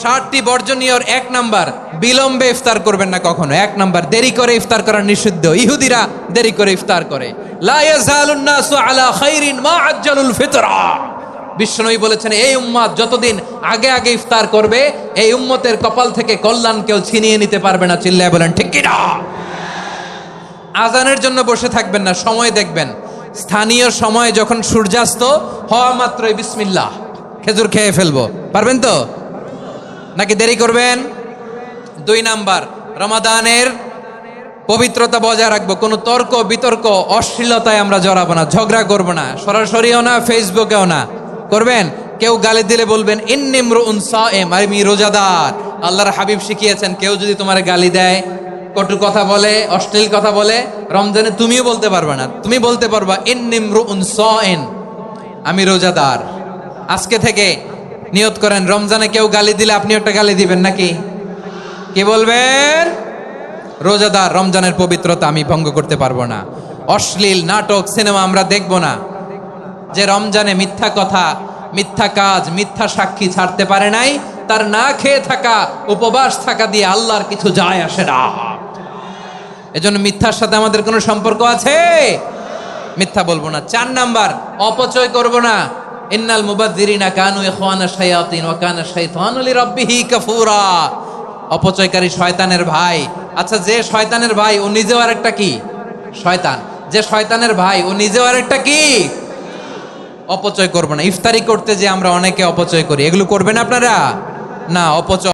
60টি বর্জনীয়র 1 number, বিলম্বে ইফতার করবেন না কখনো। 1 নাম্বার, দেরি করে ইফতার করা নিষিদ্ধ। ইহুদিরা দেরি করে ইফতার করে। লা ইয়াজালুন নাসু আলা খাইরিন মা আজ্জালুল ফিতরা। বিশ্বনবী বলেছেন, এই উম্মত যতদিন আগে আগে ইফতার করবে, এই উম্মতের কপাল থেকে কল্যাণ কেউ ছিনিয়ে নিতে পারবে না। চিল্লায় বলেন ঠিক কি না? আজানের জন্য বসে থাকবেন না, সময় দেখবেন। স্থানীয় সময় যখন সূর্যাস্ত হওয়া মাত্রই বিসমিল্লাহ, খেজুর খেয়ে ফেলবো। পারবেন তো নাকি দেরি করবেন? 2 নাম্বার, রমাদানের পবিত্রতা বজায় রাখবো। কোনো তর্ক বিতর্ক অশ্লীলতায় আমরা জড়াবো না, ঝগড়া করবো না, সরাসরিও না, ফেসবুকেও না। করবেন কেউ গালি দিলে বলবেন ইন্নিমরুন সায়েম, আমি রোজাদার। আল্লাহর হাবিব শিখিয়েছেন, কেউ যদি তোমার গালি দেয়, কটু কথা বলে, অশ্লীল কথা বলে, রমজানে তুমিও বলতে পারবে না। তুমি বলতে পারবা ইন্নিমরুন সায়েম, আমি রোজাদার। আজকে থেকে নিয়ত করেন, রমজানে কেউ গালি দিলে আপনি একটা গালি দিবেন নাকি? কি বলবেন? রোজাদার, রমজানের পবিত্রতা আমি ভঙ্গ করতে পারবো না। অশ্লীল নাটক সিনেমা আমরা দেখব না। যে রমজানে মিথ্যা কথা, মিথ্যা কাজ, মিথ্যা সাক্ষী ছাড়তে পারে নাই, তার না খেয়ে থাকা, উপবাস থাকা দিয়ে আল্লাহর কিছু যায় আসে না। এজন্য মিথ্যার সাথে আমাদের কোনো সম্পর্ক আছে? মিথ্যা বলবো না। 4 নাম্বার, অপচয় করব না। ইন্নাল মুবাযযিরিনা কানু ইখওয়ানা শায়াতিন ওয়া কানা শাইতানু লিরাব্বিহি কাফুরা। অপচয়কারী শয়তানের ভাই। আচ্ছা, যে শয়তানের ভাই ও নিজেও আরেকটা কি? শয়তান। যে শয়তানের ভাই ও নিজেও আরেকটা কি? অপচয় করব না। ইফতারি করতে যে আমরা অনেকে অপচয় করি, এগুলো করবেন আপনারা না। অপচয়